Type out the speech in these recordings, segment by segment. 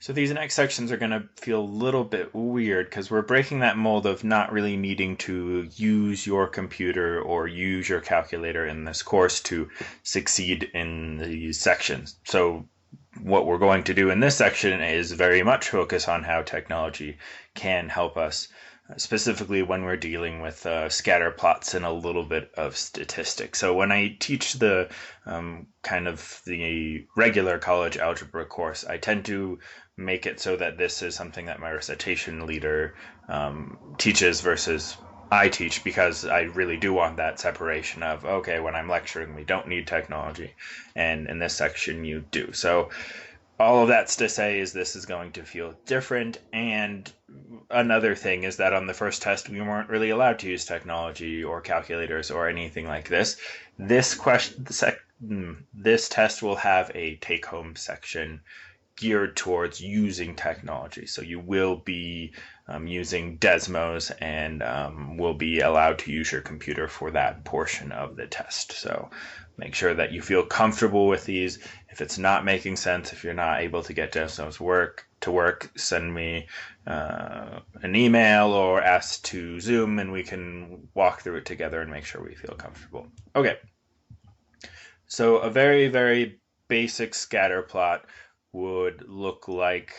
So these next sections are going to feel a little bit weird because we're breaking that mold of not really needing to use your computer or use your calculator in this course to succeed in these sections. So what we're going to do in this section is very much focus on how technology can help us, specifically when we're dealing with scatter plots and a little bit of statistics. So when I teach the kind of the regular college algebra course, I tend to make it so that this is something that my recitation leader teaches versus I teach, because I really do want that separation of, okay, when I'm lecturing, we don't need technology, and in this section, you do. So all of that's to say is this is going to feel different. And another thing is that on the first test, we weren't really allowed to use technology or calculators or anything like this. This test will have a take-home section geared towards using technology. So you will be using Desmos and will be allowed to use your computer for that portion of the test. So make sure that you feel comfortable with these. If it's not making sense, if you're not able to get Desmos to work, send me an email or ask to Zoom, and we can walk through it together and make sure we feel comfortable. Okay. So a very, very basic scatter plot would look like,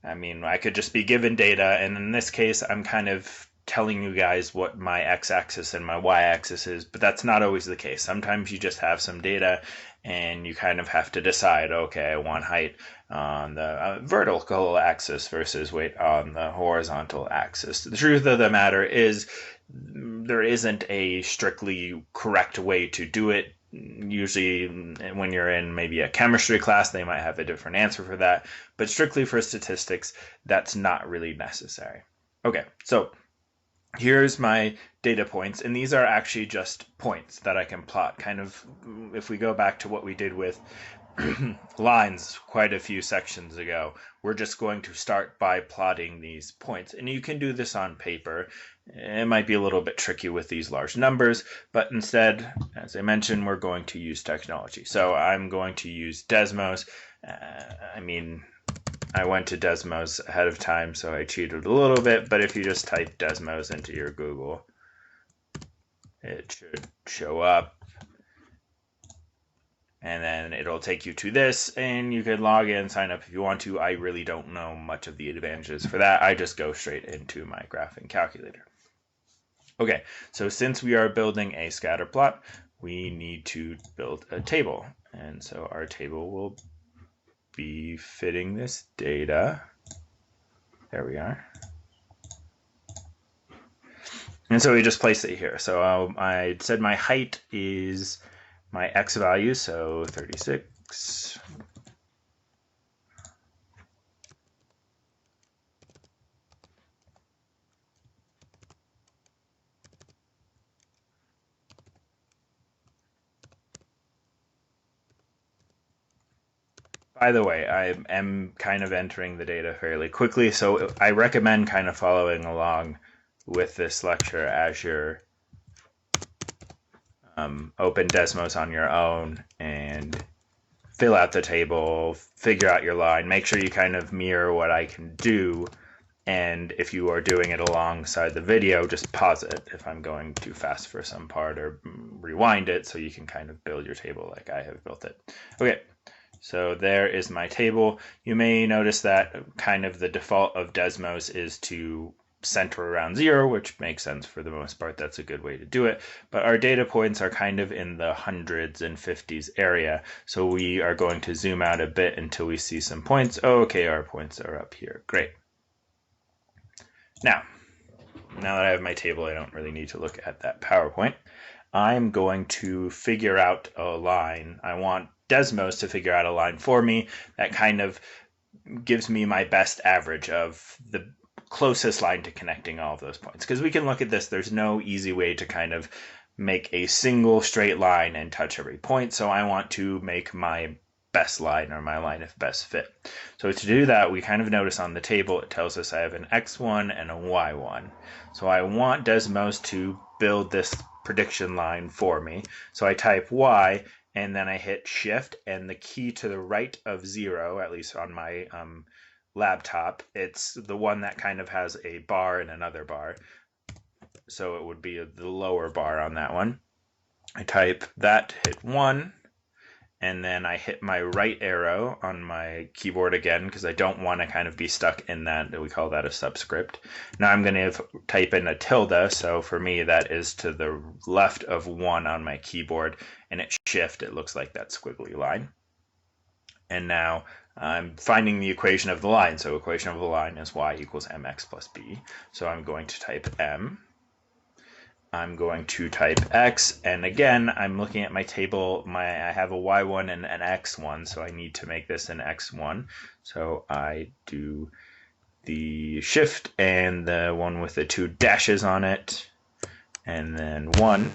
I could just be given data, and in this case, I'm kind of telling you guys what my x-axis and my y-axis is, but that's not always the case. Sometimes you just have some data, and you kind of have to decide, okay, I want height on the vertical axis versus weight on the horizontal axis. The truth of the matter is, there isn't a strictly correct way to do it. Usually when you're in maybe a chemistry class, they might have a different answer for that, but strictly for statistics, that's not really necessary. Okay, so here's my data points, and these are actually just points that I can plot. Kind of, if we go back to what we did with lines quite a few sections ago, we're just going to start by plotting these points. And you can do this on paper. It might be a little bit tricky with these large numbers, but instead, as I mentioned, we're going to use technology. So I'm going to use Desmos. I went to Desmos ahead of time, so I cheated a little bit, but if you just type Desmos into your Google, it should show up. And then it'll take you to this, and you can log in, sign up if you want to. I really don't know much of the advantages for that. I just go straight into my graphing calculator. Okay, so since we are building a scatter plot, we need to build a table. And so our table will be fitting this data. There we are. And so we just place it here. So I said my height is my x value, so 36. By the way, I am kind of entering the data fairly quickly, so I recommend kind of following along with this lecture as you're open Desmos on your own and fill out the table, figure out your line, make sure you kind of mirror what I can do, and if you are doing it alongside the video, just pause it if I'm going too fast for some part, or rewind it so you can kind of build your table like I have built it. Okay, so there is my table. You may notice that kind of the default of Desmos is to center around 0, which makes sense for the most part. That's a good way to do it. But our data points are kind of in the hundreds and 50s area. So we are going to zoom out a bit until we see some points. Oh, okay, our points are up here. Great. Now that I have my table, I don't really need to look at that PowerPoint. I'm going to figure out a line. I want Desmos to figure out a line for me that kind of gives me my best average of the closest line to connecting all of those points. Because we can look at this, there's no easy way to kind of make a single straight line and touch every point. So I want to make my best line, or my line of best fit. So to do that, we kind of notice on the table, it tells us I have an x1 and a y1. So I want Desmos to build this prediction line for me. So I type y, and then I hit shift and the key to the right of 0, at least on my laptop, it's the one that kind of has a bar and another bar. So it would be the lower bar on that one. I type that, hit 1, and then I hit my right arrow on my keyboard again because I don't want to kind of be stuck in that. We call that a subscript. Now I'm going to type in a tilde, so for me that is to the left of 1 on my keyboard, and at shift it looks like that squiggly line. And now I'm finding the equation of the line. So equation of the line is y equals mx plus b. So I'm going to type m. I'm going to type x, and again, I'm looking at my table. I have a y1 and an x1, so I need to make this an x1. So I do the shift and the one with the 2 dashes on it, and then 1.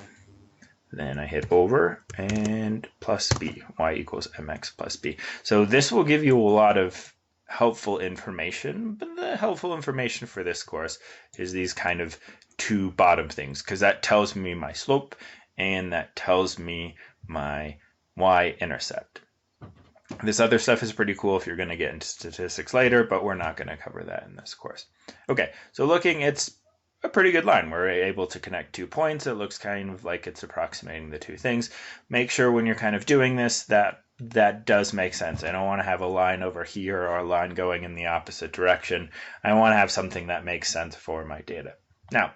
Then I hit over and plus b, y equals mx plus b. So this will give you a lot of helpful information, but the helpful information for this course is these kind of 2 bottom things, because that tells me my slope and that tells me my y-intercept. This other stuff is pretty cool if you're going to get into statistics later, but we're not going to cover that in this course. Okay, so looking, it's a pretty good line. We're able to connect 2 points. It looks kind of like it's approximating the 2 things. Make sure when you're kind of doing this that does make sense. I don't want to have a line over here or a line going in the opposite direction. I want to have something that makes sense for my data. Now,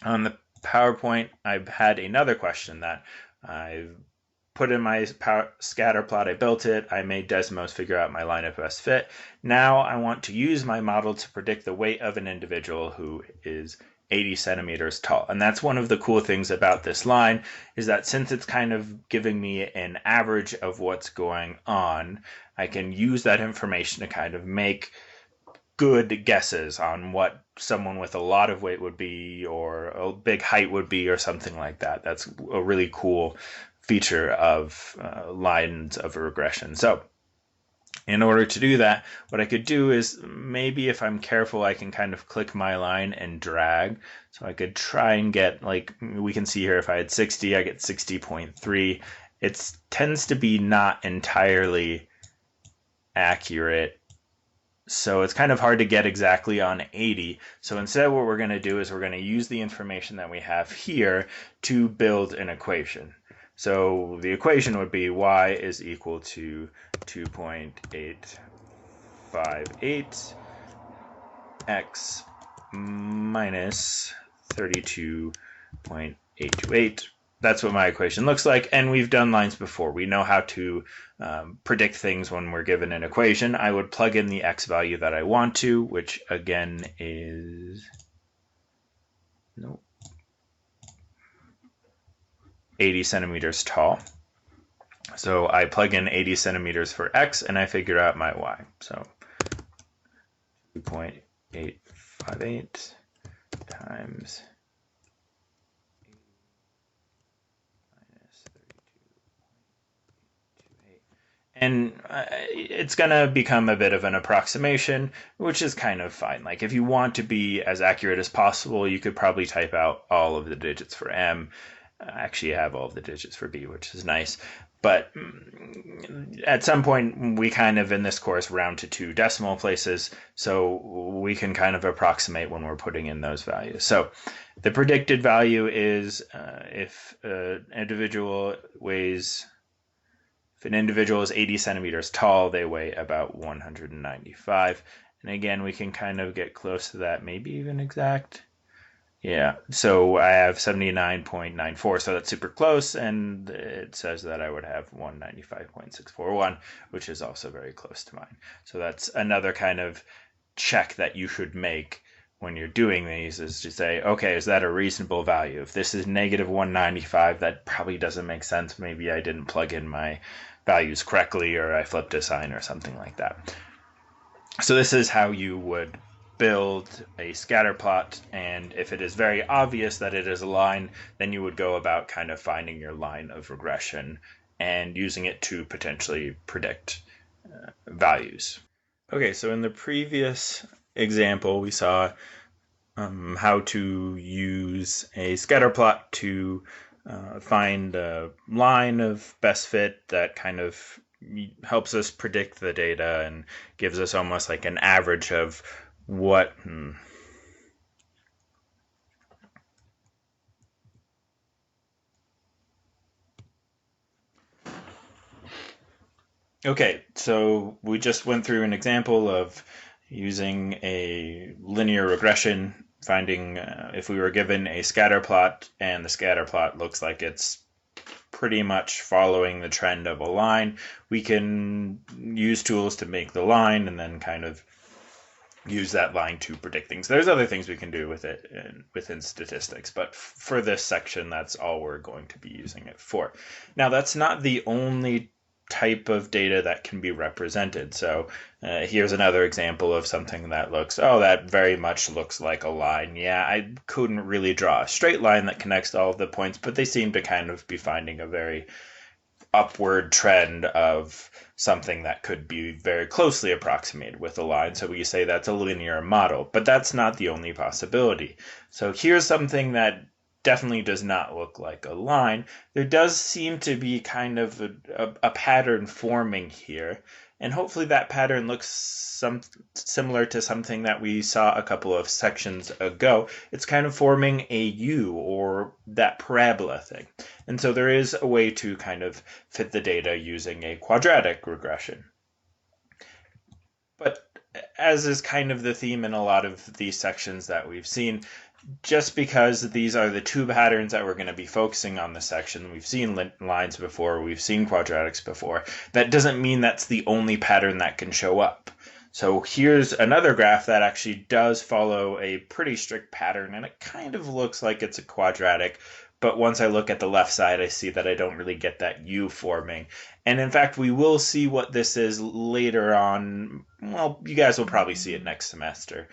on the PowerPoint, I've had another question that I've put in my scatter plot. I built it. I made Desmos figure out my line of best fit. Now I want to use my model to predict the weight of an individual who is 80 centimeters tall. And that's one of the cool things about this line, is that since it's kind of giving me an average of what's going on, I can use that information to kind of make good guesses on what someone with a lot of weight would be, or a big height would be, or something like that. That's a really cool feature of lines of regression. So in order to do that, what I could do is, maybe if I'm careful, I can kind of click my line and drag. So I could try and get, like we can see here, if I had 60, I get 60.3. It tends to be not entirely accurate, so it's kind of hard to get exactly on 80. So instead what we're going to do is we're going to use the information that we have here to build an equation. So the equation would be y is equal to 2.858 x minus 32.828. That's what my equation looks like, and we've done lines before. We know how to predict things when we're given an equation. I would plug in the x value that I want to, which again is 80 centimeters tall. So I plug in 80 centimeters for x, and I figure out my y. So 2.858 times and it's going to become a bit of an approximation, which is kind of fine. Like, if you want to be as accurate as possible, you could probably type out all of the digits for M. Actually, I have all of the digits for B, which is nice. But at some point, we kind of, in this course, round to 2 decimal places, so we can kind of approximate when we're putting in those values. So the predicted value is if an individual is 80 centimeters tall, they weigh about 195. And again, we can kind of get close to that, maybe even exact. Yeah, so I have 79.94, so that's super close, and it says that I would have 195.641, which is also very close to mine. So that's another kind of check that you should make when you're doing these, is to say, okay, is that a reasonable value? If this is negative 195, that probably doesn't make sense. Maybe I didn't plug in my values correctly, or I flipped a sign or something like that. So this is how you would build a scatter plot, and if it is very obvious that it is a line, then you would go about kind of finding your line of regression and using it to potentially predict values. Okay, so in the previous example, we saw how to use a scatter plot to find a line of best fit that kind of helps us predict the data and gives us almost like an average of what. Okay, so we just went through an example of using a linear regression, finding if we were given a scatter plot and the scatter plot looks like it's pretty much following the trend of a line, we can use tools to make the line and then kind of use that line to predict things. There's other things we can do with it within statistics, but for this section, that's all we're going to be using it for. Now, that's not the only type of data that can be represented. So here's another example of something that looks, oh, that very much looks like a line. Yeah, I couldn't really draw a straight line that connects all of the points, but they seem to kind of be finding a very upward trend of something that could be very closely approximated with a line. So we say that's a linear model, but that's not the only possibility. So here's something that definitely does not look like a line. There does seem to be kind of a pattern forming here, and hopefully that pattern looks similar to something that we saw a couple of sections ago. It's kind of forming a U, or that parabola thing. And so there is a way to kind of fit the data using a quadratic regression. But as is kind of the theme in a lot of these sections that we've seen, just because these are the two patterns that we're going to be focusing on this section, we've seen lines before, we've seen quadratics before, that doesn't mean that's the only pattern that can show up. So here's another graph that actually does follow a pretty strict pattern, and it kind of looks like it's a quadratic, but once I look at the left side, I see that I don't really get that U forming. And in fact, we will see what this is later on. Well, you guys will probably see it next semester.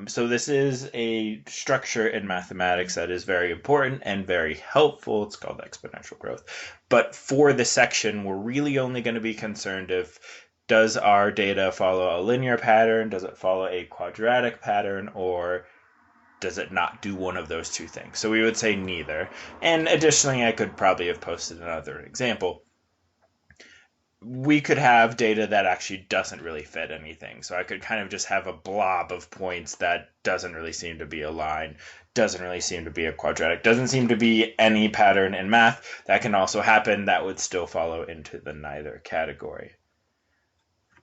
So this is a structure in mathematics that is very important and very helpful. It's called exponential growth. But for the section, we're really only going to be concerned if does our data follow a linear pattern, does it follow a quadratic pattern, or does it not do one of those two things? So we would say neither. And additionally, I could probably have posted another example. We could have data that actually doesn't really fit anything. So I could kind of just have a blob of points that doesn't really seem to be a line, doesn't really seem to be a quadratic, doesn't seem to be any pattern in math. That can also happen. That would still follow into the neither category.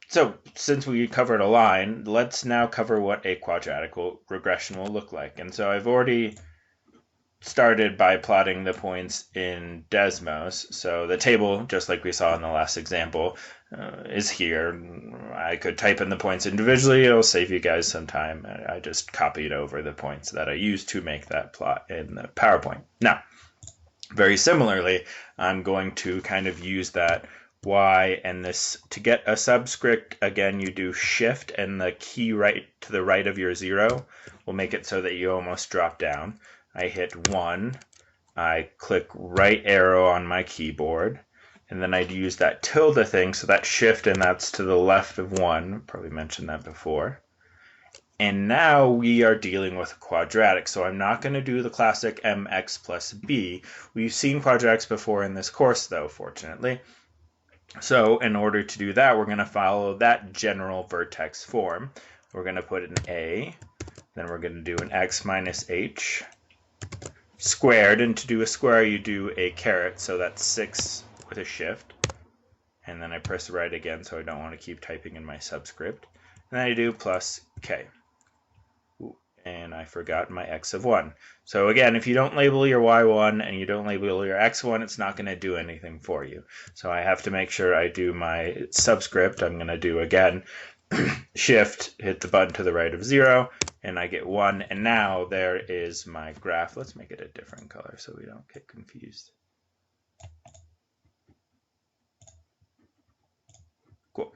So since we covered a line, let's now cover what a quadratic regression will look like. And so I've already started by plotting the points in Desmos. So the table, just like we saw in the last example, is here. I could type in the points individually. It'll save you guys some time. I just copied over the points that I used to make that plot in the PowerPoint. Now, very similarly, I'm going to kind of use that Y and this to get a subscript. Again, you do shift and the key right to the right of your 0 will make it so that you almost drop down. I hit 1, I click right arrow on my keyboard, and then I'd use that tilde thing, so that shift and that's to the left of 1, probably mentioned that before. And now we are dealing with a quadratic, so I'm not going to do the classic mx plus b. We've seen quadratics before in this course though, fortunately. So in order to do that, we're going to follow that general vertex form. We're going to put an a, then we're going to do an x minus h squared, and to do a square you do a caret, so that's 6 with a shift, and then I press right again so I don't want to keep typing in my subscript, and then I do plus k. And I forgot my x of 1. So again, if you don't label your y1 and you don't label your x1, it's not going to do anything for you. So I have to make sure I do my subscript. I'm going to do again shift, hit the button to the right of 0, and I get 1. And now there is my graph. Let's make it a different color so we don't get confused. Cool.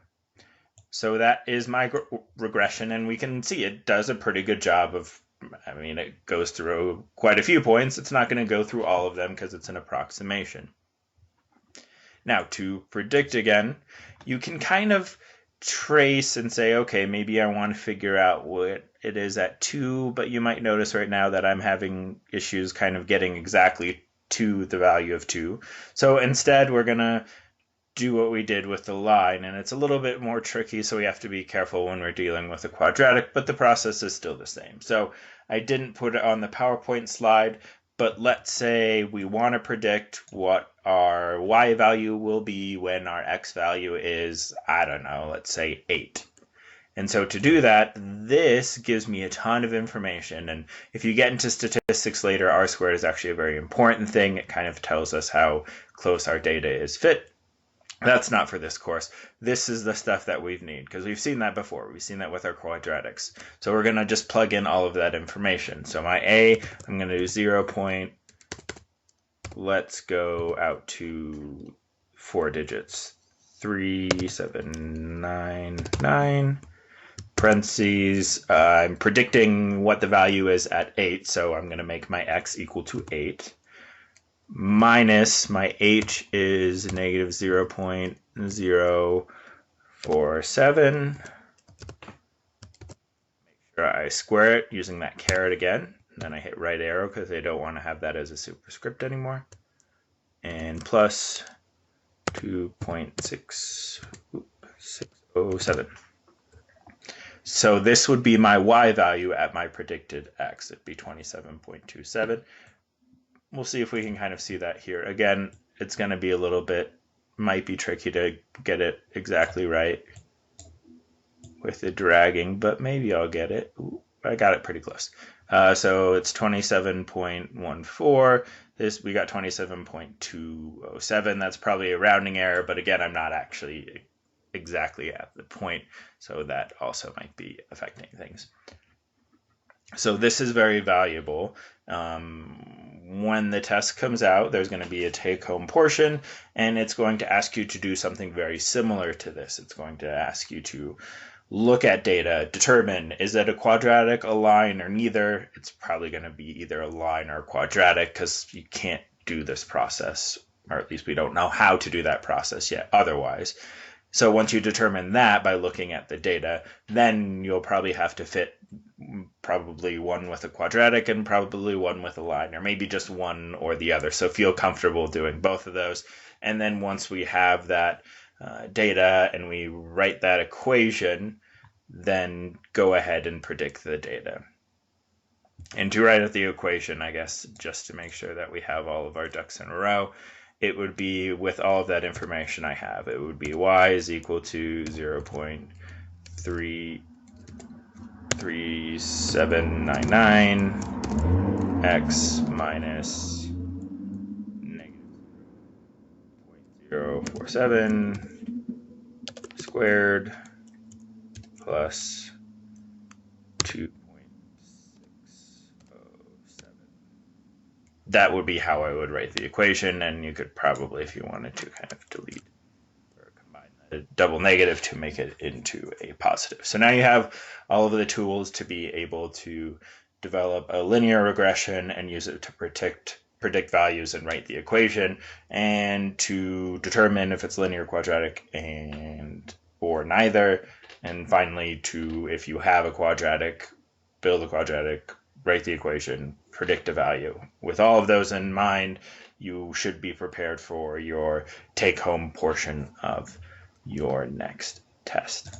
So that is my regression, and we can see it does a pretty good job of, I mean, it goes through quite a few points. It's not going to go through all of them because it's an approximation. Now, to predict again, you can kind of trace and say, okay, maybe I want to figure out what it is at 2, but you might notice right now that I'm having issues kind of getting exactly to the value of 2. So instead, we're going to do what we did with the line, and it's a little bit more tricky, so we have to be careful when we're dealing with a quadratic, but the process is still the same. So I didn't put it on the PowerPoint slide, but let's say we want to predict what our y value will be when our x value is, I don't know, let's say 8. And so to do that, this gives me a ton of information. And if you get into statistics later, R-squared is actually a very important thing. It kind of tells us how close our data is fit. That's not for this course. This is the stuff that we need, because we've seen that before. We've seen that with our quadratics. So we're going to just plug in all of that information. So my A, I'm going to do 0. Let's go out to 4 digits. 3799. Parentheses. I'm predicting what the value is at 8, so I'm going to make my x equal to 8. Minus my h is negative 0.047. Make sure I square it using that caret again. Then I hit right arrow because I don't want to have that as a superscript anymore. And plus 2.607. So this would be my y value at my predicted x. It'd be 27.27. We'll see if we can kind of see that here. Again, it's going to be a little bit, might be tricky to get it exactly right with the dragging, but maybe I'll get it. Ooh, I got it pretty close. So it's 27.14. This, we got 27.207. That's probably a rounding error, but again, I'm not actually exactly at the point, so that also might be affecting things. So this is very valuable. When the test comes out, there's going to be a take-home portion, and it's going to ask you to do something very similar to this. It's going to ask you to look at data, determine, is it a quadratic, a line, or neither? It's probably going to be either a line or a quadratic, because you can't do this process, or at least we don't know how to do that process yet otherwise. So once you determine that by looking at the data, then you'll probably have to fit probably one with a quadratic and probably one with a line, or maybe just one or the other. So feel comfortable doing both of those. And then once we have that data and we write that equation, then go ahead and predict the data. And to write out the equation, I guess, just to make sure that we have all of our ducks in a row, it would be, with all of that information I have, it would be y is equal to 0.3799 x minus negative 0.047 squared plus 2.607. That would be how I would write the equation, and you could probably, if you wanted to, kind of delete or combine the double negative to make it into a positive. So now you have all of the tools to be able to develop a linear regression and use it to predict values and write the equation, and to determine if it's linear, quadratic, or neither. And finally, to, if you have a quadratic, build a quadratic, write the equation, predict a value. With all of those in mind, you should be prepared for your take-home portion of your next test.